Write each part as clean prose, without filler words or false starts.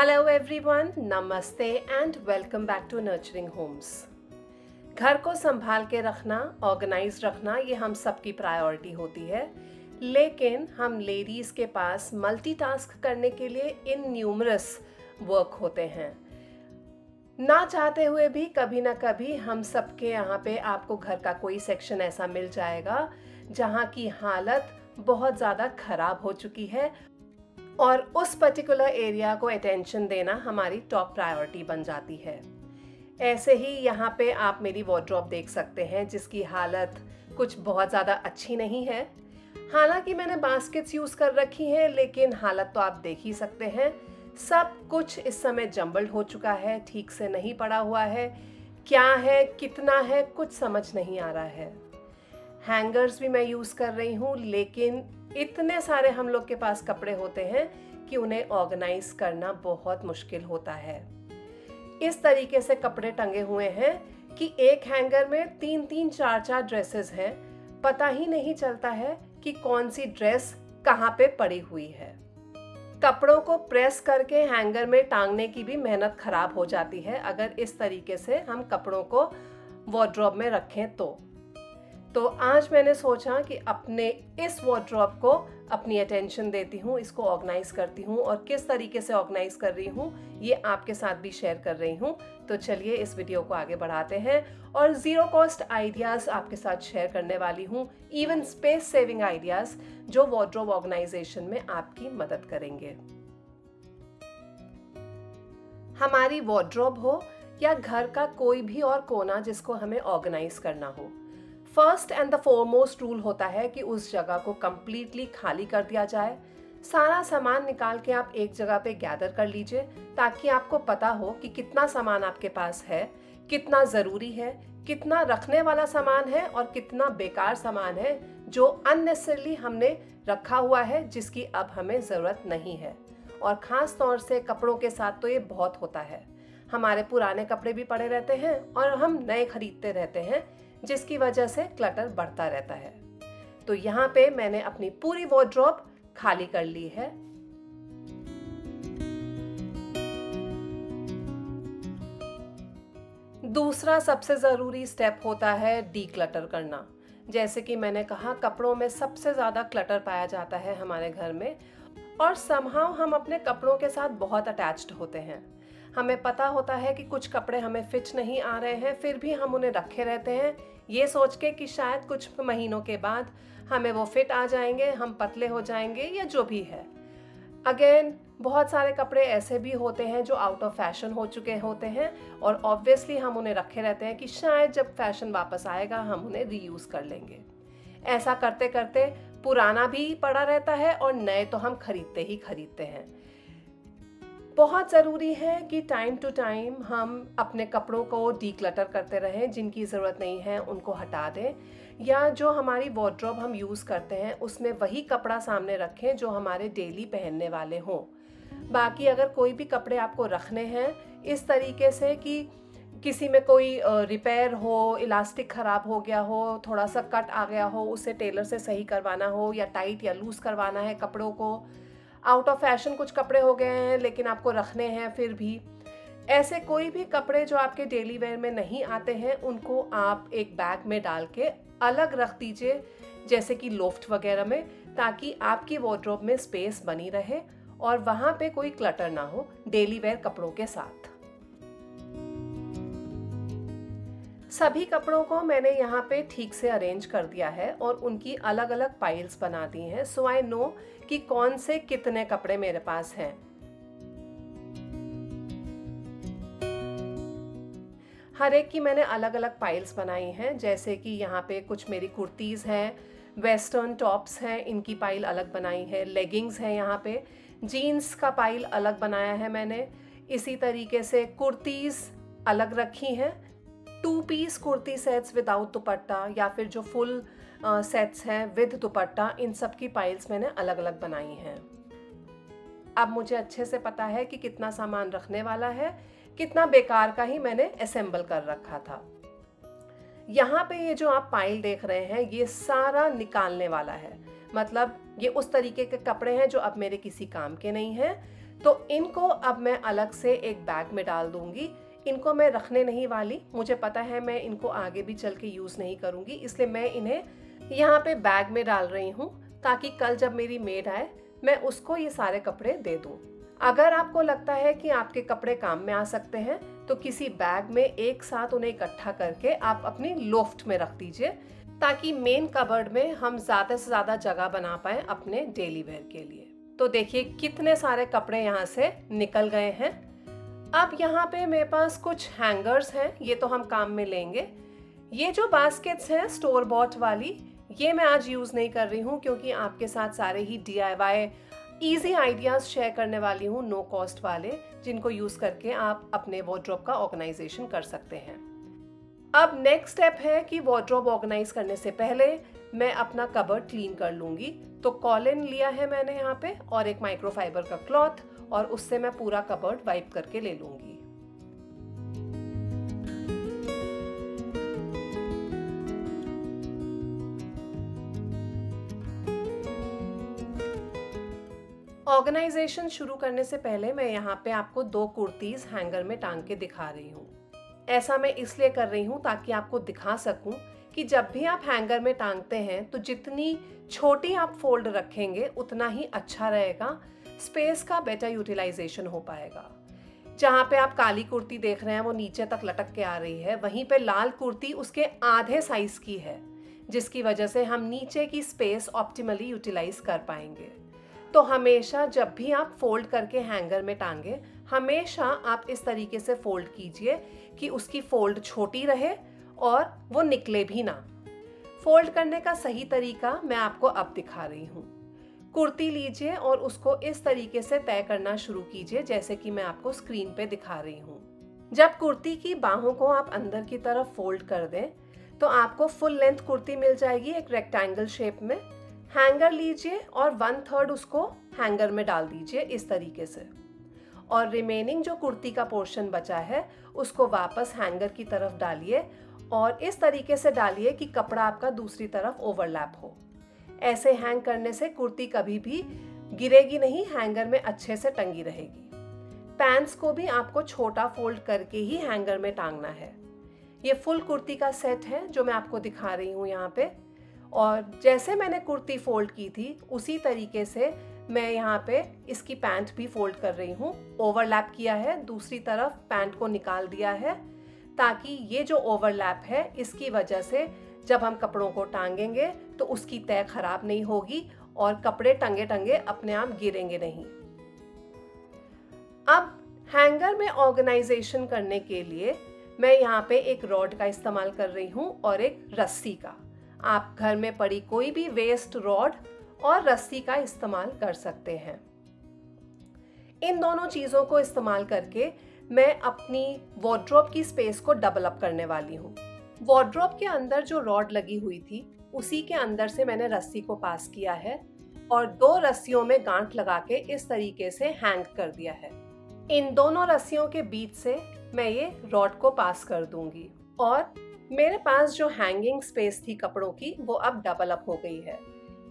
Hello everyone, नमस्ते and welcome back to nurturing homes. घर को संभाल के रखना, ऑर्गेनाइज रखना, ये हम सबकी प्रायोरिटी होती है। लेकिन हम लेडीज के पास मल्टीटास्क करने के लिए इन न्यूमरस वर्क होते हैं। ना चाहते हुए भी कभी ना कभी हम सबके यहाँ पे आपको घर का कोई सेक्शन ऐसा मिल जाएगा जहाँ की हालत बहुत ज़्यादा खराब हो चुकी है और उस पर्टिकुलर एरिया को अटेंशन देना हमारी टॉप प्रायोरिटी बन जाती है। ऐसे ही यहाँ पे आप मेरी वार्डरोब देख सकते हैं जिसकी हालत कुछ बहुत ज़्यादा अच्छी नहीं है। हालांकि मैंने बास्केट्स यूज़ कर रखी हैं, लेकिन हालत तो आप देख ही सकते हैं। सब कुछ इस समय जंबल्ड हो चुका है, ठीक से नहीं पड़ा हुआ है। क्या है, कितना है, कुछ समझ नहीं आ रहा है। हैंगर्स भी मैं यूज़ कर रही हूँ, लेकिन इतने सारे हम लोग के पास कपड़े होते हैं कि उन्हें ऑर्गेनाइज करना बहुत मुश्किल होता है। इस तरीके से कपड़े टंगे हुए हैं कि एक हैंगर में 3-3, 4-4 ड्रेसेस हैं। पता ही नहीं चलता है कि कौन सी ड्रेस कहाँ पे पड़ी हुई है। कपड़ों को प्रेस करके हैंगर में टांगने की भी मेहनत खराब हो जाती है अगर इस तरीके से हम कपड़ों को वार्डरोब में रखें तो आज मैंने सोचा कि अपने इस वार्डरोब को अपनी अटेंशन देती हूँ, इसको ऑर्गेनाइज करती हूँ और किस तरीके से ऑर्गेनाइज कर रही हूँ ये आपके साथ भी शेयर कर रही हूँ। तो चलिए इस वीडियो को आगे बढ़ाते हैं और ज़ीरो कॉस्ट आइडियाज़ आपके साथ शेयर करने वाली हूँ, इवन स्पेस सेविंग आइडियाज़ जो वार्डरोब ऑर्गेनाइजेशन में आपकी मदद करेंगे। हमारी वार्डरोब हो या घर का कोई भी और कोना जिसको हमें ऑर्गेनाइज करना हो, first and the foremost rule होता है कि उस जगह को कंप्लीटली खाली कर दिया जाए। सारा सामान निकाल के आप एक जगह पे गैदर कर लीजिए ताकि आपको पता हो कि कितना सामान आपके पास है, कितना ज़रूरी है, कितना रखने वाला सामान है और कितना बेकार सामान है जो अननेसेसरली हमने रखा हुआ है, जिसकी अब हमें ज़रूरत नहीं है। और ख़ास तौर से कपड़ों के साथ तो ये बहुत होता है। हमारे पुराने कपड़े भी पड़े रहते हैं और हम नए खरीदते रहते हैं, जिसकी वजह से क्लटर बढ़ता रहता है। तो यहाँ पे मैंने अपनी पूरी वार्डरोब खाली कर ली है। दूसरा सबसे ज़रूरी स्टेप होता है डीक्लटर करना। जैसे कि मैंने कहा, कपड़ों में सबसे ज़्यादा क्लटर पाया जाता है हमारे घर में और समहाउ हम अपने कपड़ों के साथ बहुत अटैच्ड होते हैं। हमें पता होता है कि कुछ कपड़े हमें फिट नहीं आ रहे हैं, फिर भी हम उन्हें रखे रहते हैं ये सोच के कि शायद कुछ महीनों के बाद हमें वो फिट आ जाएंगे, हम पतले हो जाएंगे या जो भी है। अगेन बहुत सारे कपड़े ऐसे भी होते हैं जो आउट ऑफ फैशन हो चुके होते हैं और ऑब्वियसली हम उन्हें रखे रहते हैं कि शायद जब फैशन वापस आएगा हम उन्हें रीयूज़ कर लेंगे। ऐसा करते करते पुराना भी पड़ा रहता है और नए तो हम खरीदते ही खरीदते हैं। बहुत ज़रूरी है कि टाइम टू टाइम हम अपने कपड़ों को डीक्लटर करते रहें, जिनकी ज़रूरत नहीं है उनको हटा दें, या जो हमारी वार्डरोब हम यूज़ करते हैं उसमें वही कपड़ा सामने रखें जो हमारे डेली पहनने वाले हों। बाकी अगर कोई भी कपड़े आपको रखने हैं इस तरीके से कि किसी में कोई रिपेयर हो, इलास्टिक ख़राब हो गया हो, थोड़ा सा कट आ गया हो, उसे टेलर से सही करवाना हो या टाइट या लूज़ करवाना है कपड़ों को, आउट ऑफ फैशन कुछ कपड़े हो गए हैं लेकिन आपको रखने हैं, फिर भी ऐसे कोई भी कपड़े जो आपके डेली वेयर में नहीं आते हैं उनको आप एक बैग में डाल के अलग रख दीजिए, जैसे कि लोफ्ट वगैरह में, ताकि आपकी वार्डरोब में स्पेस बनी रहे और वहाँ पे कोई क्लटर ना हो डेली वेयर कपड़ों के साथ। सभी कपड़ों को मैंने यहाँ पे ठीक से अरेंज कर दिया है और उनकी अलग अलग पाइल्स बना दी हैं, सो आई नो कि कौन से कितने कपड़े मेरे पास हैं। हर एक की मैंने अलग अलग पाइल्स बनाई हैं, जैसे कि यहाँ पे कुछ मेरी कुर्तीज़ हैं, वेस्टर्न टॉप्स हैं, इनकी पाइल अलग बनाई है, लेगिंग्स हैं, यहाँ पे जीन्स का पाइल अलग बनाया है मैंने। इसी तरीके से कुर्तीज़ अलग रखी हैं, 2 piece kurti sets without dupatta या फिर जो फुल सेट्स हैं विद दुपट्टा, इन सब की पाइल्स मैंने अलग अलग बनाई हैं। अब मुझे अच्छे से पता है कि कितना सामान रखने वाला है, कितना बेकार का ही मैंने असेंबल कर रखा था। यहाँ पे ये जो आप पाइल देख रहे हैं ये सारा निकालने वाला है, मतलब ये उस तरीके के कपड़े हैं जो अब मेरे किसी काम के नहीं हैं, तो इनको अब मैं अलग से एक बैग में डाल दूंगी। इनको मैं रखने नहीं वाली, मुझे पता है मैं इनको आगे भी चल के यूज़ नहीं करूँगी, इसलिए मैं इन्हें यहाँ पे बैग में डाल रही हूँ ताकि कल जब मेरी मेड आए मैं उसको ये सारे कपड़े दे दूँ। अगर आपको लगता है कि आपके कपड़े काम में आ सकते हैं तो किसी बैग में एक साथ उन्हें इकट्ठा करके आप अपनी लोफ्ट में रख दीजिए, ताकि मेन कबर्ड में हम ज़्यादा से ज़्यादा जगह बना पाए अपने डेली वेयर के लिए। तो देखिए कितने सारे कपड़े यहाँ से निकल गए हैं। अब यहाँ पे मेरे पास कुछ हैंगर्स हैं, ये तो हम काम में लेंगे। ये जो बास्केट्स हैं स्टोर बॉट वाली, ये मैं आज यूज़ नहीं कर रही हूँ क्योंकि आपके साथ सारे ही DIY ईजी आइडियाज़ शेयर करने वाली हूँ, नो कॉस्ट वाले, जिनको यूज़ करके आप अपने वार्डरोब का ऑर्गेनाइजेशन कर सकते हैं। अब नेक्स्ट स्टेप है कि वार्डरोब ऑर्गेनाइज करने से पहले मैं अपना कबर्ड क्लीन कर लूँगी। तो कॉलिन लिया है मैंने यहाँ पे और एक माइक्रोफाइबर का क्लॉथ, और उससे मैं पूरा कबर्ड वाइप करके ले लूँगी। ऑर्गेनाइजेशन शुरू करने से पहले मैं यहाँ पे आपको 2 कुर्तीज़ हैंगर में टांग के दिखा रही हूँ। ऐसा मैं इसलिए कर रही हूँ ताकि आपको दिखा सकूँ कि जब भी आप हैंगर में टांगते हैं तो जितनी छोटी आप फोल्ड रखेंगे उतना ही अच्छा रहेगा, स्पेस का बेटर यूटिलाइजेशन हो पाएगा। जहाँ पे आप काली कुर्ती देख रहे हैं वो नीचे तक लटक के आ रही है, वहीं पे लाल कुर्ती उसके आधे साइज की है, जिसकी वजह से हम नीचे की स्पेस ऑप्टिमली यूटिलाइज कर पाएंगे। तो हमेशा जब भी आप फोल्ड करके हैंगर में टांगे, हमेशा आप इस तरीके से फोल्ड कीजिए कि उसकी फोल्ड छोटी रहे और वो निकले भी ना। फोल्ड करने का सही तरीका मैं आपको अब दिखा रही हूँ। कुर्ती लीजिए और उसको इस तरीके से तय करना शुरू कीजिए जैसे कि मैं आपको स्क्रीन पे दिखा रही हूँ। जब कुर्ती की बाहों को आप अंदर की तरफ फोल्ड कर दें तो आपको फुल लेंथ कुर्ती मिल जाएगी एक रेक्टेंगल शेप में। हैंगर लीजिए और 1/3 उसको हैंगर में डाल दीजिए इस तरीके से, और रिमेनिंग जो कुर्ती का पोर्शन बचा है उसको वापस हैंगर की तरफ डालिए और इस तरीके से डालिए कि कपड़ा आपका दूसरी तरफ ओवरलैप हो। ऐसे हैंग करने से कुर्ती कभी भी गिरेगी नहीं, हैंगर में अच्छे से टंगी रहेगी। पैंट्स को भी आपको छोटा फोल्ड करके ही हैंगर में टांगना है। ये फुल कुर्ती का सेट है जो मैं आपको दिखा रही हूँ यहाँ पे, और जैसे मैंने कुर्ती फोल्ड की थी उसी तरीके से मैं यहाँ पे इसकी पैंट भी फोल्ड कर रही हूँ। ओवरलैप किया है, दूसरी तरफ पैंट को निकाल दिया है ताकि ये जो ओवरलैप है इसकी वजह से जब हम कपड़ों को टांगेंगे तो उसकी तय खराब नहीं होगी और कपड़े टंगे टंगे अपने आप गिरेंगे नहीं। अब हैंगर में ऑर्गेनाइजेशन करने के लिए मैं यहाँ पे एक रॉड का इस्तेमाल कर रही हूँ और एक रस्सी का। आप घर में पड़ी कोई भी वेस्ट रॉड और रस्सी का इस्तेमाल कर सकते हैं। इन दोनों चीज़ों को इस्तेमाल करके मैं अपनी वार्डरोब की स्पेस को डबल अप करने वाली हूँ। वार्डरोब के अंदर जो रॉड लगी हुई थी उसी के अंदर से मैंने रस्सी को पास किया है और 2 रस्सियों में गांठ लगा के इस तरीके से हैंग कर दिया है। इन दोनों रस्सियों के बीच से मैं ये रॉड को पास कर दूंगी और मेरे पास जो हैंगिंग स्पेस थी कपड़ों की वो अब डबल अप हो गई है।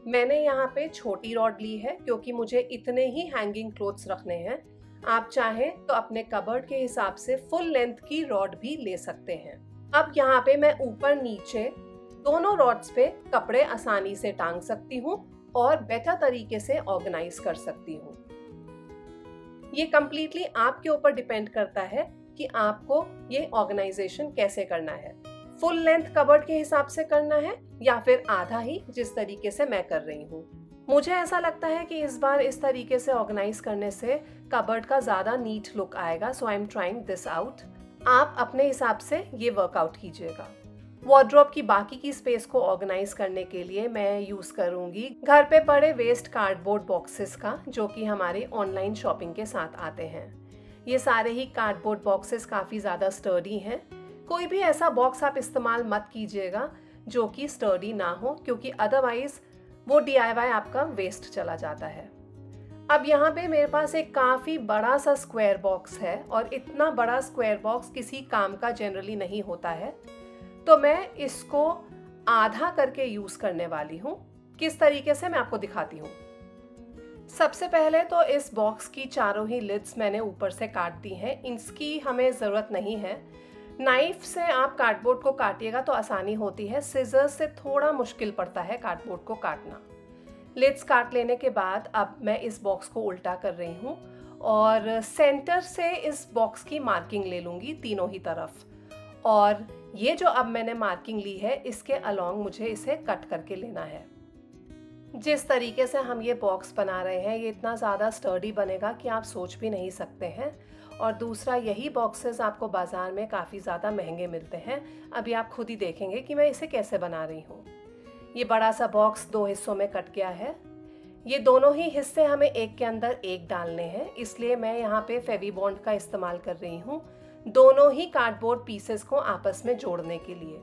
मैंने यहाँ पे छोटी रॉड ली है क्योंकि मुझे इतने ही हैंगिंग क्लोथ्स रखने हैं। आप चाहें तो अपने कबर्ड के हिसाब से फुल लेंथ की रॉड भी ले सकते हैं। अब यहाँ पे मैं ऊपर नीचे दोनों रॉड्स पे कपड़े आसानी से टांग सकती हूँ और बेटर तरीके से ऑर्गेनाइज कर सकती हूँ। ये कम्प्लीटली आपके ऊपर डिपेंड करता है कि आपको ये ऑर्गेनाइजेशन कैसे करना है। फुल लेंथ कबर्ड के हिसाब से करना है या फिर आधा ही, जिस तरीके से मैं कर रही हूँ। मुझे ऐसा लगता है कि इस बार इस तरीके से ऑर्गेनाइज करने से कबर्ड का ज़्यादा नीट लुक आएगा। So I am trying this out. आप अपने हिसाब से ये वर्कआउट कीजिएगा। वार्डरोब की बाकी की स्पेस को ऑर्गेनाइज करने के लिए मैं यूज़ करूँगी घर पे पड़े वेस्ट कार्डबोर्ड बॉक्सेस का, जो कि हमारे ऑनलाइन शॉपिंग के साथ आते हैं। ये सारे ही कार्डबोर्ड बॉक्सेस काफ़ी ज़्यादा स्टर्डी हैं। कोई भी ऐसा बॉक्स आप इस्तेमाल मत कीजिएगा जो कि स्टर्डी ना हो, क्योंकि अदरवाइज वो DIY आपका वेस्ट चला जाता है। अब यहाँ पे मेरे पास एक काफ़ी बड़ा सा स्क्वायर बॉक्स है और इतना बड़ा स्क्वायर बॉक्स किसी काम का जनरली नहीं होता है, तो मैं इसको आधा करके यूज़ करने वाली हूँ। किस तरीके से मैं आपको दिखाती हूँ। सबसे पहले तो इस बॉक्स की चारों ही लिड्स मैंने ऊपर से काट दी हैं। इसकी हमें ज़रूरत नहीं है। नाइफ से आप कार्डबोर्ड को काटिएगा तो आसानी होती है, सिजर्स से थोड़ा मुश्किल पड़ता है कार्डबोर्ड को काटना। लिड्स काट लेने के बाद अब मैं इस बॉक्स को उल्टा कर रही हूँ और सेंटर से इस बॉक्स की मार्किंग ले लूँगी तीनों ही तरफ। और ये जो अब मैंने मार्किंग ली है इसके अलोंग मुझे इसे कट करके लेना है। जिस तरीके से हम ये बॉक्स बना रहे हैं ये इतना ज़्यादा स्टर्डी बनेगा कि आप सोच भी नहीं सकते हैं। और दूसरा, यही बॉक्सेस आपको बाज़ार में काफ़ी ज़्यादा महंगे मिलते हैं। अभी आप खुद ही देखेंगे कि मैं इसे कैसे बना रही हूँ। ये बड़ा सा बॉक्स 2 हिस्सों में कट गया है। ये दोनों ही हिस्से हमें एक के अंदर एक डालने हैं, इसलिए मैं यहाँ पे फेविबॉन्ड का इस्तेमाल कर रही हूँ दोनों ही कार्डबोर्ड पीसेस को आपस में जोड़ने के लिए।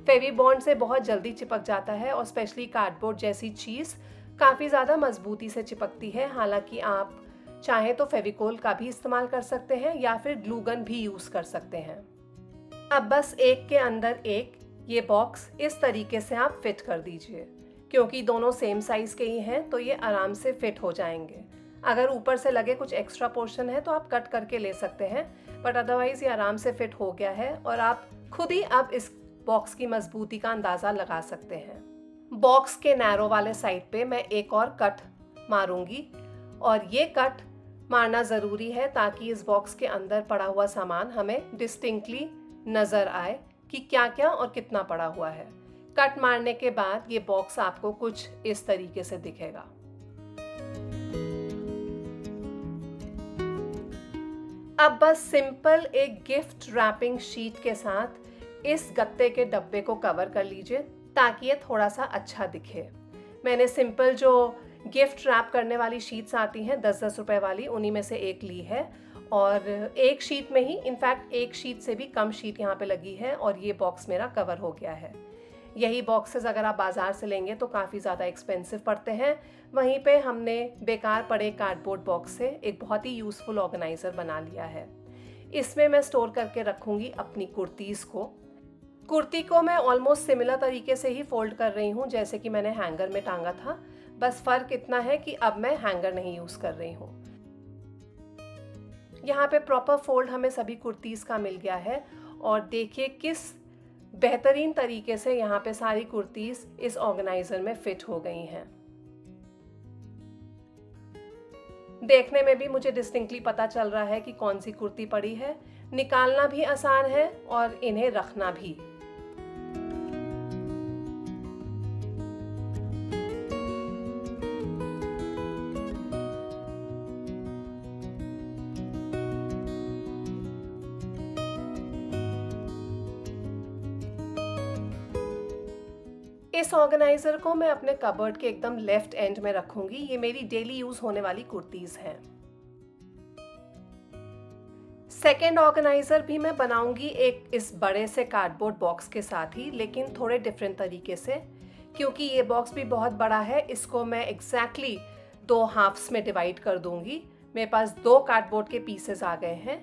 फेविबॉन्ड से बहुत जल्दी चिपक जाता है और स्पेशली कार्डबोर्ड जैसी चीज़ काफ़ी ज़्यादा मजबूती से चिपकती है। हालांकि आप चाहें तो फेविकोल का भी इस्तेमाल कर सकते हैं या फिर ग्लू गन भी यूज़ कर सकते हैं। अब बस एक के अंदर एक ये बॉक्स इस तरीके से आप फिट कर दीजिए। क्योंकि दोनों सेम साइज़ के ही हैं तो ये आराम से फिट हो जाएंगे। अगर ऊपर से लगे कुछ एक्स्ट्रा पोर्शन है तो आप कट करके ले सकते हैं, बट अदरवाइज़ ये आराम से फिट हो गया है और आप खुद ही अब इस बॉक्स की मजबूती का अंदाज़ा लगा सकते हैं। बॉक्स के नैरो वाले साइड पे मैं एक और कट मारूंगी और ये कट मारना ज़रूरी है ताकि इस बॉक्स के अंदर पड़ा हुआ सामान हमें डिस्टिंक्टली नज़र आए कि क्या क्या और कितना पड़ा हुआ है। कट मारने के बाद ये बॉक्स आपको कुछ इस तरीके से दिखेगा। अब बस सिंपल एक गिफ्ट रैपिंग शीट के साथ इस गत्ते के डब्बे को कवर कर लीजिए ताकि ये थोड़ा सा अच्छा दिखे। मैंने सिंपल जो गिफ्ट रैप करने वाली शीट्स आती हैं 10-10 रुपए वाली, उन्हीं में से एक ली है और एक शीट में ही, इनफैक्ट एक शीट से भी कम शीट यहाँ पे लगी है और ये बॉक्स मेरा कवर हो गया है। यही बॉक्सेस अगर आप बाज़ार से लेंगे तो काफ़ी ज़्यादा एक्सपेंसिव पड़ते हैं। वहीं पे हमने बेकार पड़े कार्डबोर्ड बॉक्स से एक बहुत ही यूज़फुल ऑर्गेनाइज़र बना लिया है। इसमें मैं स्टोर करके रखूँगी अपनी कुर्तीज़ को। कुर्ती को मैं ऑलमोस्ट सिमिलर तरीके से ही फोल्ड कर रही हूँ जैसे कि मैंने हैंगर में टांगा था, बस फ़र्क इतना है कि अब मैं हैंगर नहीं यूज़ कर रही हूँ। यहाँ पे प्रॉपर फोल्ड हमें सभी कुर्तीज़ का मिल गया है और देखिए किस बेहतरीन तरीके से यहाँ पे सारी कुर्तीज़ इस ऑर्गेनाइजर में फिट हो गई हैं। देखने में भी मुझे डिस्टिंक्टली पता चल रहा है कि कौन सी कुर्ती पड़ी है। निकालना भी आसान है और इन्हें रखना भी। इस ऑर्गेनाइजर को मैं अपने कबर्ड के एकदम लेफ्ट एंड में रखूंगी। ये मेरी डेली यूज होने वाली कुर्तीज हैं। सेकेंड ऑर्गेनाइजर भी मैं बनाऊंगी एक इस बड़े से कार्डबोर्ड बॉक्स के साथ ही, लेकिन थोड़े डिफरेंट तरीके से। क्योंकि ये बॉक्स भी बहुत बड़ा है, इसको मैं एग्जैक्टली 2 हाफ्स में डिवाइड कर दूंगी। मेरे पास 2 कार्डबोर्ड के पीसेस आ गए हैं।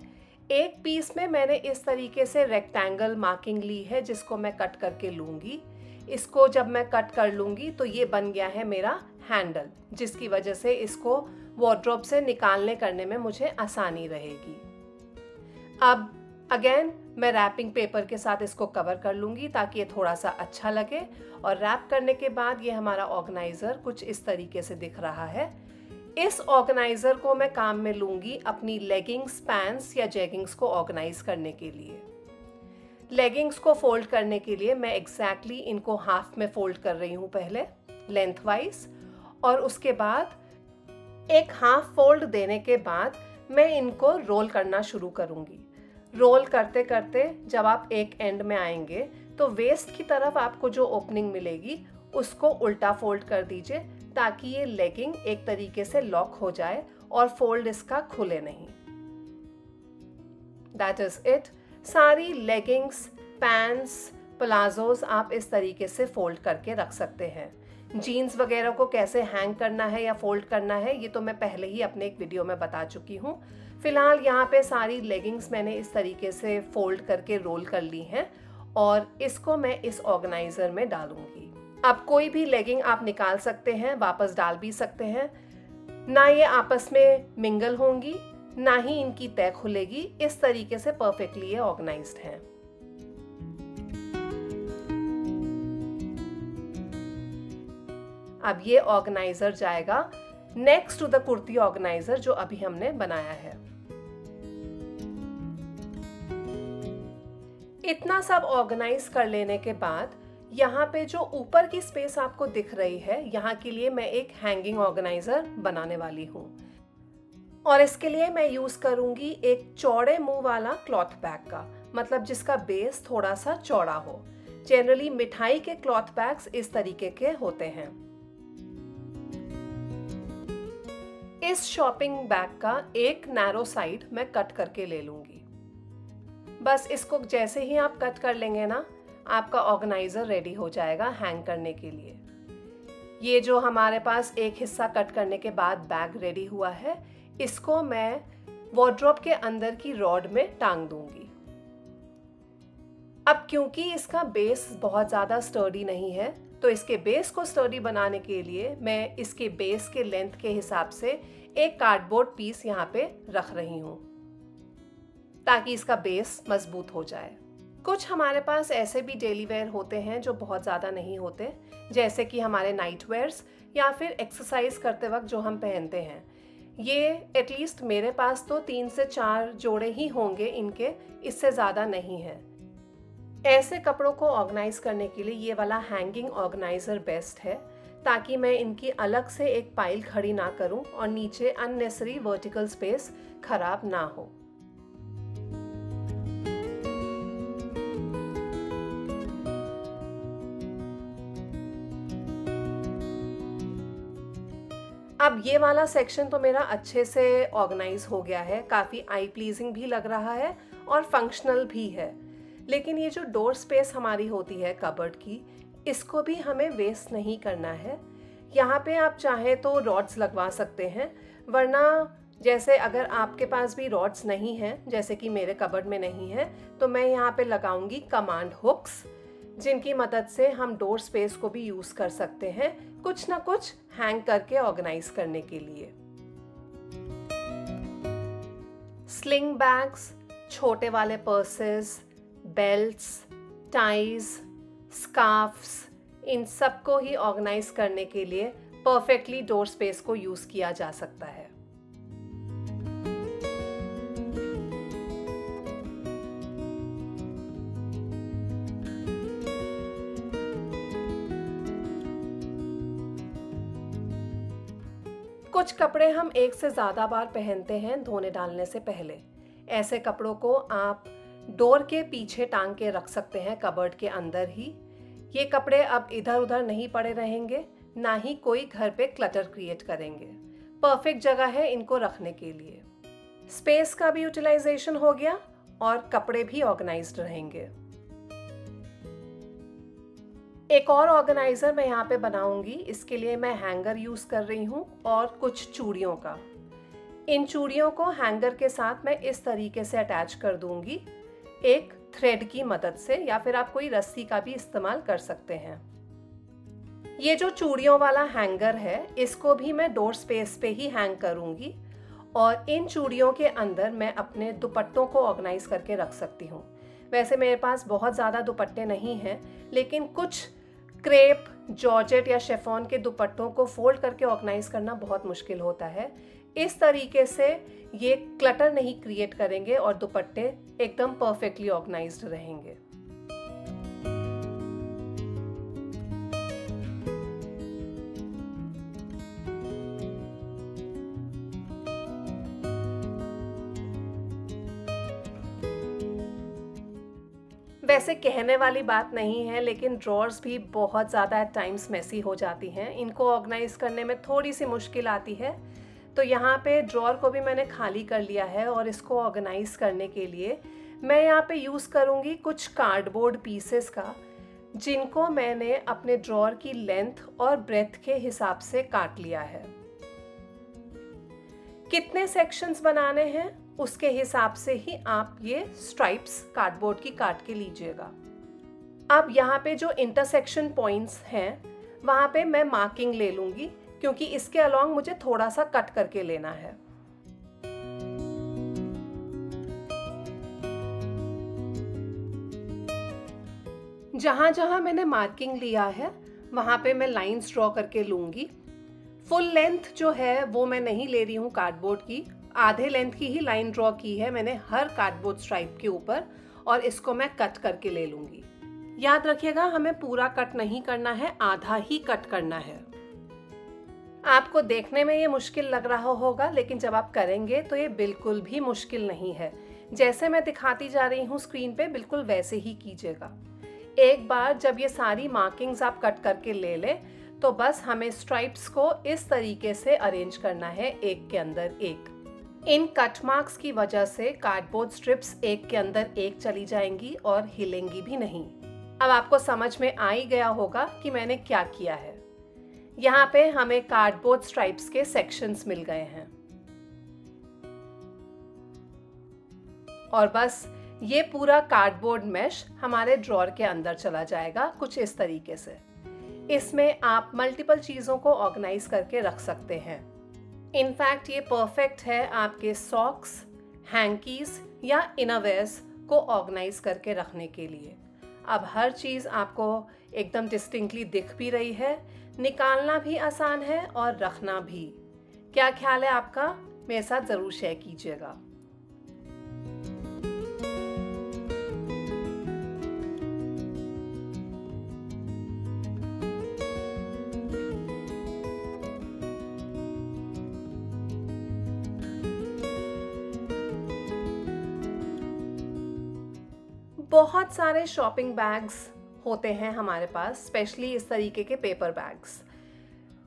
एक पीस में मैंने इस तरीके से रेक्टेंगल मार्किंग ली है जिसको मैं कट करके लूंगी। इसको जब मैं कट कर लूंगी तो ये बन गया है मेरा हैंडल, जिसकी वजह से इसको वार्डरोब से निकालने करने में मुझे आसानी रहेगी। अब अगेन मैं रैपिंग पेपर के साथ इसको कवर कर लूंगी ताकि ये थोड़ा सा अच्छा लगे। और रैप करने के बाद ये हमारा ऑर्गेनाइजर कुछ इस तरीके से दिख रहा है। इस ऑर्गेनाइजर को मैं काम में लूंगी अपनी लेगिंग्स, पैंट्स या जेगिंग्स को ऑर्गेनाइज करने के लिए। लेगिंग्स को फोल्ड करने के लिए मैं एग्जैक्टली इनको हाफ में फोल्ड कर रही हूँ पहले लेंथ वाइज, और उसके बाद एक हाफ फोल्ड देने के बाद मैं इनको रोल करना शुरू करूँगी। रोल करते करते जब आप एक एंड में आएंगे तो वेस्ट की तरफ आपको जो ओपनिंग मिलेगी उसको उल्टा फोल्ड कर दीजिए ताकि ये लेगिंग एक तरीके से लॉक हो जाए और फोल्ड इसका खुले नहीं। That is it. सारी लेगिंग्स, पैंट्स, प्लाजोज आप इस तरीके से फोल्ड करके रख सकते हैं। जीन्स वगैरह को कैसे हैंग करना है या फोल्ड करना है ये तो मैं पहले ही अपने एक वीडियो में बता चुकी हूँ। फिलहाल यहाँ पे सारी लेगिंग्स मैंने इस तरीके से फोल्ड करके रोल कर ली हैं और इसको मैं इस ऑर्गेनाइजर में डालूंगी। अब कोई भी लेगिंग आप निकाल सकते हैं, वापस डाल भी सकते हैं। ना ये आपस में मिंगल होंगी, ना ही इनकी तह खुलेगी। इस तरीके से परफेक्टली ये ऑर्गेनाइज्ड हैं। अब ये ऑर्गेनाइजर जाएगा next to the kurti organiser जो अभी हमने बनाया है। इतना सब ऑर्गेनाइज कर लेने के बाद यहाँ पे जो ऊपर की स्पेस आपको दिख रही है, यहाँ के लिए मैं एक हैंगिंग ऑर्गेनाइजर बनाने वाली हूँ। और इसके लिए मैं यूज करूंगी एक चौड़े मुंह वाला क्लॉथ बैग का, मतलब जिसका बेस थोड़ा सा चौड़ा हो। जनरली मिठाई के क्लॉथ बैग्स इस तरीके के होते हैं। इस शॉपिंग बैग का एक नैरो साइड मैं कट करके ले लूंगी। बस इसको जैसे ही आप कट कर लेंगे ना, आपका ऑर्गेनाइजर रेडी हो जाएगा हैंग करने के लिए। ये जो हमारे पास एक हिस्सा कट करने के बाद बैग रेडी हुआ है, इसको मैं वार्डरोब के अंदर की रॉड में टांग दूंगी। अब क्योंकि इसका बेस बहुत ज़्यादा स्टर्डी नहीं है, तो इसके बेस को स्टर्डी बनाने के लिए मैं इसके बेस के लेंथ के हिसाब से एक कार्डबोर्ड पीस यहाँ पे रख रही हूँ, ताकि इसका बेस मजबूत हो जाए। कुछ हमारे पास ऐसे भी डेली वेयर होते हैं जो बहुत ज़्यादा नहीं होते, जैसे कि हमारे नाइट वेयर्स या फिर एक्सरसाइज करते वक्त जो हम पहनते हैं। ये एटलीस्ट मेरे पास तो 3 से 4 जोड़े ही होंगे इनके, इससे ज़्यादा नहीं है। ऐसे कपड़ों को ऑर्गेनाइज करने के लिए ये वाला हैंगिंग ऑर्गेनाइजर बेस्ट है, ताकि मैं इनकी अलग से एक पाइल खड़ी ना करूं और नीचे अननेसेसरी वर्टिकल स्पेस खराब ना हो। अब ये वाला सेक्शन तो मेरा अच्छे से ऑर्गेनाइज हो गया है, काफ़ी आई प्लीजिंग भी लग रहा है और फंक्शनल भी है। लेकिन ये जो डोर स्पेस हमारी होती है कबर्ड की, इसको भी हमें वेस्ट नहीं करना है। यहाँ पे आप चाहें तो रॉड्स लगवा सकते हैं, वरना जैसे अगर आपके पास भी रॉड्स नहीं हैं, जैसे कि मेरे कबर्ड में नहीं है, तो मैं यहाँ पे लगाऊंगी कमांड हुक्स, जिनकी मदद से हम डोर स्पेस को भी यूज़ कर सकते हैं कुछ ना कुछ हैंग करके ऑर्गेनाइज करने के लिए। स्लिंग बैग्स, छोटे वाले पर्सेस, बेल्ट्स, टाइज, स्कार्फ्स, इन सबको ही ऑर्गेनाइज करने के लिए परफेक्टली डोर स्पेस को यूज़ किया जा सकता है। कुछ कपड़े हम एक से ज़्यादा बार पहनते हैं धोने डालने से पहले। ऐसे कपड़ों को आप डोर के पीछे टांग के रख सकते हैं कबर्ड के अंदर ही। ये कपड़े अब इधर उधर नहीं पड़े रहेंगे, ना ही कोई घर पे क्लटर क्रिएट करेंगे। परफेक्ट जगह है इनको रखने के लिए। स्पेस का भी यूटिलाइजेशन हो गया और कपड़े भी ऑर्गेनाइज्ड रहेंगे। एक और ऑर्गेनाइजर मैं यहाँ पे बनाऊंगी। इसके लिए मैं हैंगर यूज कर रही हूँ और कुछ चूड़ियों का। इन चूड़ियों को हैंगर के साथ मैं इस तरीके से अटैच कर दूंगी, एक थ्रेड की मदद से, या फिर आप कोई रस्सी का भी इस्तेमाल कर सकते हैं। ये जो चूड़ियों वाला हैंगर है, इसको भी मैं डोर स्पेस पे ही हैंग करूंगी और इन चूड़ियों के अंदर मैं अपने दुपट्टों को ऑर्गेनाइज करके रख सकती हूँ। वैसे मेरे पास बहुत ज़्यादा दुपट्टे नहीं हैं, लेकिन कुछ क्रेप, जॉर्जेट या शिफॉन के दुपट्टों को फोल्ड करके ऑर्गेनाइज करना बहुत मुश्किल होता है। इस तरीके से ये क्लटर नहीं क्रिएट करेंगे और दुपट्टे एकदम परफेक्टली ऑर्गेनाइज्ड रहेंगे। वैसे कहने वाली बात नहीं है, लेकिन ड्रॉर्स भी बहुत ज़्यादा एट टाइम्स मेसी हो जाती हैं। इनको ऑर्गेनाइज करने में थोड़ी सी मुश्किल आती है। तो यहाँ पे ड्रॉर को भी मैंने खाली कर लिया है और इसको ऑर्गेनाइज करने के लिए मैं यहाँ पे यूज़ करूँगी कुछ कार्डबोर्ड पीसेस का, जिनको मैंने अपने ड्रॉर की लेंथ और ब्रेथ के हिसाब से काट लिया है। कितने सेक्शंस बनाने हैं उसके हिसाब से ही आप ये स्ट्राइप्स कार्डबोर्ड की काट के लीजिएगा। अब यहाँ पे जो इंटरसेक्शन पॉइंट्स हैं, वहाँ पे मैं मार्किंग ले लूँगी क्योंकि इसके अलॉन्ग मुझे थोड़ा सा कट करके लेना है। जहाँ जहाँ मैंने मार्किंग लिया है वहाँ पे मैं लाइंस ड्रॉ करके लूँगी। फुल लेंथ जो है वो मैं नहीं ले रही हूँ कार्डबोर्ड की, आधे लेंथ की ही लाइन ड्रॉ की है मैंने हर कार्डबोर्ड स्ट्राइप के ऊपर, और इसको मैं कट करके ले लूँगी। याद रखिएगा, हमें पूरा कट नहीं करना है, आधा ही कट करना है। आपको देखने में ये मुश्किल लग रहा होगा, लेकिन जब आप करेंगे तो ये बिल्कुल भी मुश्किल नहीं है। जैसे मैं दिखाती जा रही हूँ स्क्रीन पे, बिल्कुल वैसे ही कीजिएगा। एक बार जब ये सारी मार्किंग्स आप कट करके ले लें तो बस हमें स्ट्राइप्स को इस तरीके से अरेंज करना है, एक के अंदर एक। इन कट मार्क्स की वजह से कार्डबोर्ड स्ट्रिप्स एक के अंदर एक चली जाएंगी और हिलेंगी भी नहीं। अब आपको समझ में आ ही गया होगा कि मैंने क्या किया है। यहाँ पे हमें कार्डबोर्ड स्ट्राइप्स के सेक्शंस मिल गए हैं, और बस ये पूरा कार्डबोर्ड मैश हमारे ड्रॉर के अंदर चला जाएगा कुछ इस तरीके से। इसमें आप मल्टीपल चीज़ों को ऑर्गेनाइज करके रख सकते हैं। इनफैक्ट ये परफेक्ट है आपके सॉक्स, हैंकीज या इनरवेयर्स को ऑर्गेनाइज करके रखने के लिए। अब हर चीज़ आपको एकदम डिस्टिंक्टली दिख भी रही है, निकालना भी आसान है और रखना भी। क्या ख्याल है आपका? मेरे साथ ज़रूर शेयर कीजिएगा। बहुत सारे शॉपिंग बैग्स होते हैं हमारे पास, स्पेशली इस तरीके के पेपर बैग्स।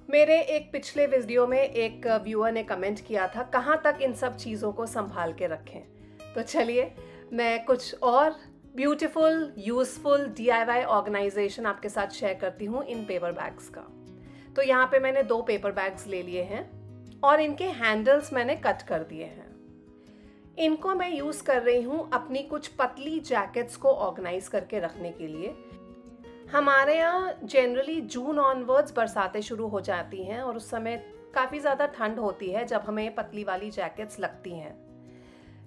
मेरे एक पिछले वीडियो में एक व्यूअर ने कमेंट किया था कहाँ तक इन सब चीज़ों को संभाल के रखें। तो चलिए मैं कुछ और ब्यूटीफुल यूज़फुल DIY ऑर्गेनाइजेशन आपके साथ शेयर करती हूँ इन पेपर बैग्स का। तो यहाँ पे मैंने 2 पेपर बैग्स ले लिए हैं और इनके हैंडल्स मैंने कट कर दिए हैं। इनको मैं यूज़ कर रही हूँ अपनी कुछ पतली जैकेट्स को ऑर्गेनाइज करके रखने के लिए। हमारे यहाँ जनरली जून ऑनवर्ड्स बरसातें शुरू हो जाती हैं और उस समय काफ़ी ज़्यादा ठंड होती है जब हमें पतली वाली जैकेट्स लगती हैं।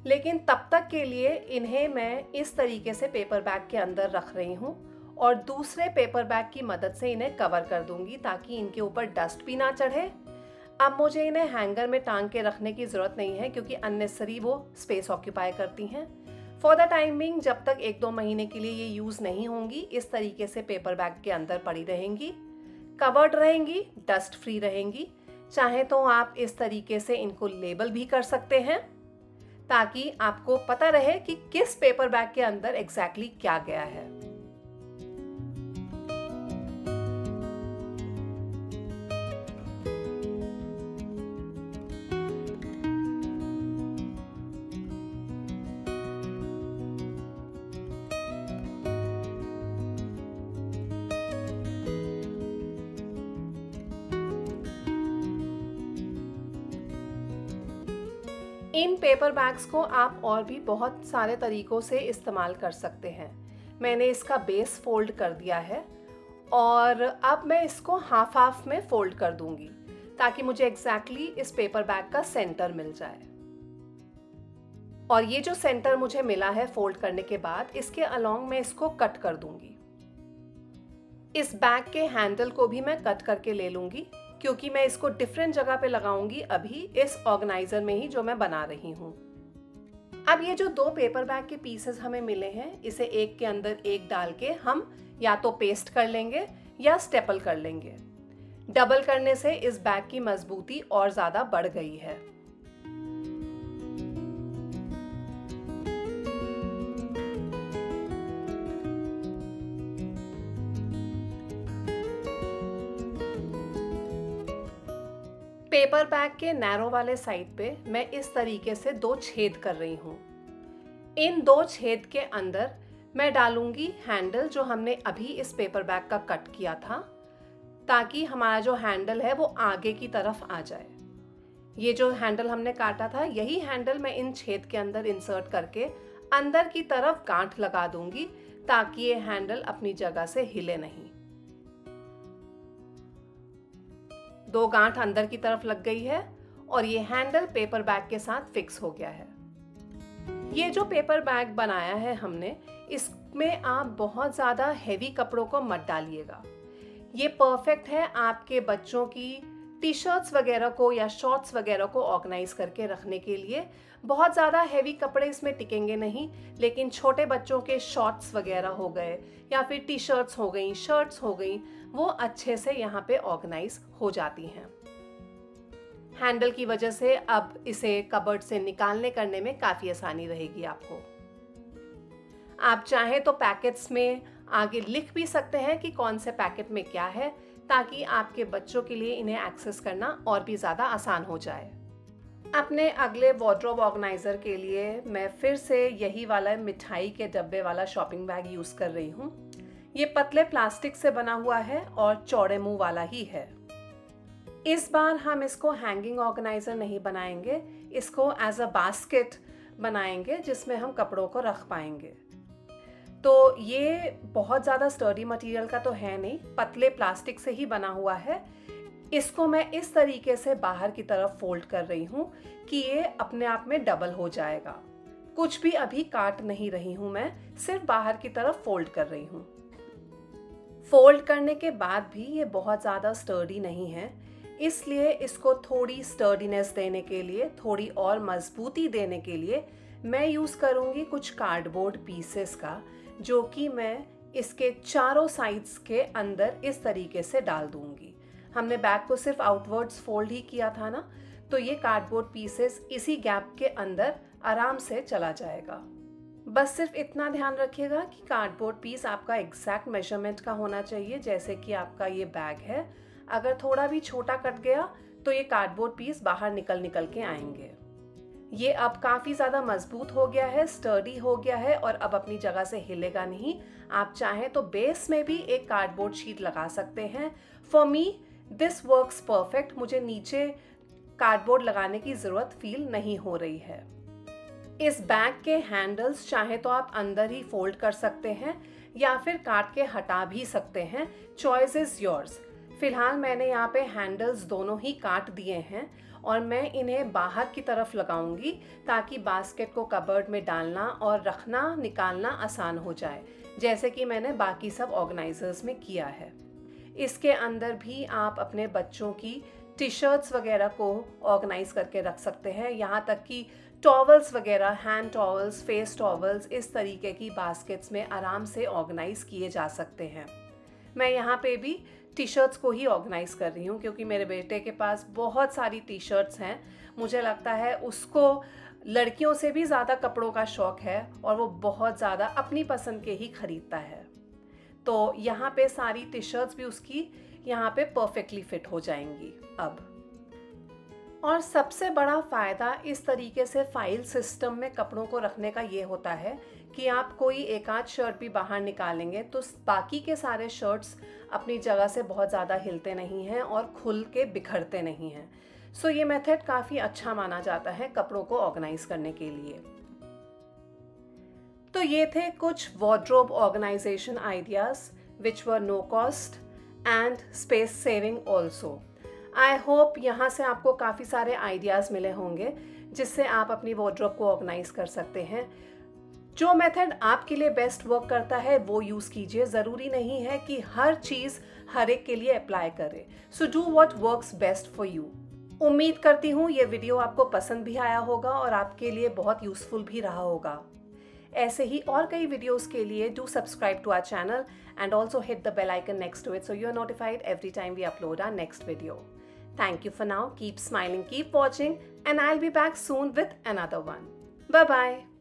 लेकिन तब तक के लिए इन्हें मैं इस तरीके से पेपर बैग के अंदर रख रही हूँ और दूसरे पेपर बैग की मदद से इन्हें कवर कर दूँगी ताकि इनके ऊपर डस्ट भी ना चढ़े। अब मुझे इन्हें हैंगर में टांग के रखने की ज़रूरत नहीं है क्योंकि अननेसेसरी वो स्पेस ऑक्यूपाई करती हैं। फॉर द टाइमिंग जब तक 1-2 महीने के लिए ये यूज़ नहीं होंगी, इस तरीके से पेपर बैग के अंदर पड़ी रहेंगी, कवर्ड रहेंगी, डस्ट फ्री रहेंगी। चाहे तो आप इस तरीके से इनको लेबल भी कर सकते हैं ताकि आपको पता रहे कि किस पेपर बैग के अंदर एग्जैक्टली क्या गया है। इन पेपर बैग्स को आप और भी बहुत सारे तरीकों से इस्तेमाल कर सकते हैं। मैंने इसका बेस फोल्ड कर दिया है और अब मैं इसको हाफ हाफ में फोल्ड कर दूंगी ताकि मुझे एग्जैक्टली इस पेपर बैग का सेंटर मिल जाए। और ये जो सेंटर मुझे मिला है फोल्ड करने के बाद, इसके अलोंग मैं इसको कट कर दूंगी। इस बैग के हैंडल को भी मैं कट करके ले लूंगी क्योंकि मैं इसको डिफरेंट जगह पे लगाऊंगी अभी इस ऑर्गेनाइजर में ही जो मैं बना रही हूँ। अब ये जो 2 पेपर बैग के पीसेस हमें मिले हैं, इसे एक के अंदर एक डाल के हम या तो पेस्ट कर लेंगे या स्टेपल कर लेंगे। डबल करने से इस बैग की मजबूती और ज़्यादा बढ़ गई है। पेपर बैग के नैरो वाले साइड पे मैं इस तरीके से 2 छेद कर रही हूँ। इन 2 छेद के अंदर मैं डालूंगी हैंडल जो हमने अभी इस पेपर बैग का कट किया था, ताकि हमारा जो हैंडल है वो आगे की तरफ आ जाए। ये जो हैंडल हमने काटा था, यही हैंडल मैं इन छेद के अंदर इंसर्ट करके अंदर की तरफ गांठ लगा दूंगी ताकि ये हैंडल अपनी जगह से हिले नहीं। 2 गांठ अंदर की तरफ लग गई है और ये हैंडल पेपर बैग के साथ फिक्स हो गया है। ये जो पेपर बैग बनाया है हमने, इसमें आप बहुत ज़्यादा हेवी कपड़ों को मत डालिएगा। ये परफेक्ट है आपके बच्चों की टी शर्ट्स वगैरह को या शॉर्ट्स वगैरह को ऑर्गेनाइज करके रखने के लिए। बहुत ज़्यादा हेवी कपड़े इसमें टिकेंगे नहीं, लेकिन छोटे बच्चों के शॉर्ट्स वगैरह हो गए या फिर टी शर्ट्स हो गई, शर्ट्स हो गई, वो अच्छे से यहाँ पे ऑर्गेनाइज हो जाती हैं। हैंडल की वजह से अब इसे कबर्ड से निकालने करने में काफ़ी आसानी रहेगी आपको। आप चाहें तो पैकेट्स में आगे लिख भी सकते हैं कि कौन से पैकेट में क्या है, ताकि आपके बच्चों के लिए इन्हें एक्सेस करना और भी ज़्यादा आसान हो जाए। अपने अगले वार्डरोब ऑर्गेनाइज़र के लिए मैं फिर से यही वाला मिठाई के डब्बे वाला शॉपिंग बैग यूज़ कर रही हूँ। ये पतले प्लास्टिक से बना हुआ है और चौड़े मुंह वाला ही है। इस बार हम इसको हैंगिंग ऑर्गेनाइज़र नहीं बनाएंगे, इसको एज अ बास्केट बनाएंगे जिसमें हम कपड़ों को रख पाएंगे। तो ये बहुत ज़्यादा स्टर्डी मटेरियल का तो है नहीं, पतले प्लास्टिक से ही बना हुआ है। इसको मैं इस तरीके से बाहर की तरफ फोल्ड कर रही हूँ कि ये अपने आप में डबल हो जाएगा। कुछ भी अभी काट नहीं रही हूँ मैं, सिर्फ बाहर की तरफ फोल्ड कर रही हूँ। फोल्ड करने के बाद भी ये बहुत ज़्यादा स्टर्डी नहीं है, इसलिए इसको थोड़ी स्टर्डीनेस देने के लिए, थोड़ी और मजबूती देने के लिए मैं यूज़ करूँगी कुछ कार्डबोर्ड पीसेस का, जो कि मैं इसके चारों साइड्स के अंदर इस तरीके से डाल दूँगी। हमने बैग को सिर्फ आउटवर्ड्स फोल्ड ही किया था ना, तो ये कार्डबोर्ड पीसेस इसी गैप के अंदर आराम से चला जाएगा। बस सिर्फ इतना ध्यान रखिएगा कि कार्डबोर्ड पीस आपका एग्जैक्ट मेजरमेंट का होना चाहिए। जैसे कि आपका ये बैग है, अगर थोड़ा भी छोटा कट गया तो ये कार्डबोर्ड पीस बाहर निकल के आएंगे। ये अब काफ़ी ज़्यादा मजबूत हो गया है, स्टर्डी हो गया है और अब अपनी जगह से हिलेगा नहीं। आप चाहें तो बेस में भी एक कार्डबोर्ड शीट लगा सकते हैं। For me this works perfect. मुझे नीचे कार्डबोर्ड लगाने की ज़रूरत फील नहीं हो रही है। इस बैग के हैंडल्स चाहे तो आप अंदर ही फोल्ड कर सकते हैं या फिर काट के हटा भी सकते हैं, चॉइस इज़ योर्स। फिलहाल मैंने यहाँ पे हैंडल्स दोनों ही काट दिए हैं और मैं इन्हें बाहर की तरफ लगाऊंगी ताकि बास्केट को कबर्ड में डालना और रखना निकालना आसान हो जाए, जैसे कि मैंने बाकी सब ऑर्गेनाइजर्स में किया है। इसके अंदर भी आप अपने बच्चों की टी शर्ट्स वगैरह को ऑर्गेनाइज करके रख सकते हैं, यहाँ तक कि टॉवल्स वगैरह, हैंड टॉवल्स, फेस टॉवल्स, इस तरीके की बास्केट्स में आराम से ऑर्गेनाइज किए जा सकते हैं। मैं यहाँ पे भी टी शर्ट्स को ही ऑर्गेनाइज कर रही हूँ क्योंकि मेरे बेटे के पास बहुत सारी टी शर्ट्स हैं। मुझे लगता है उसको लड़कियों से भी ज़्यादा कपड़ों का शौक़ है और वो बहुत ज़्यादा अपनी पसंद के ही खरीदता है। तो यहाँ पे सारी टी शर्ट्स भी उसकी यहाँ पे परफेक्टली फिट हो जाएंगी अब। और सबसे बड़ा फ़ायदा इस तरीके से फाइल सिस्टम में कपड़ों को रखने का ये होता है कि आप कोई एक आध शर्ट भी बाहर निकालेंगे तो बाकी के सारे शर्ट्स अपनी जगह से बहुत ज़्यादा हिलते नहीं हैं और खुल के बिखरते नहीं हैं। सो ये मेथड काफ़ी अच्छा माना जाता है कपड़ों को ऑर्गेनाइज करने के लिए। तो ये थे कुछ wardrobe organisation ideas which were no cost and space saving also. I hope यहाँ से आपको काफ़ी सारे आइडियाज़ मिले होंगे जिससे आप अपनी वार्डरोब को ऑर्गेनाइज कर सकते हैं। जो मेथड आपके लिए बेस्ट वर्क करता है वो यूज़ कीजिए। ज़रूरी नहीं है कि हर चीज़ हर एक के लिए अप्लाई करें। So do what works best for you. उम्मीद करती हूँ ये वीडियो आपको पसंद भी आया होगा और आपके लिए बहुत यूज़फुल भी रहा होगा। ऐसे ही और कई वीडियोस के लिए do subscribe to our channel and also hit the bell icon next to it so you are notified every time we upload our next video. Thank you for now. Keep smiling, keep watching, and I'll be back soon with another one. Bye bye.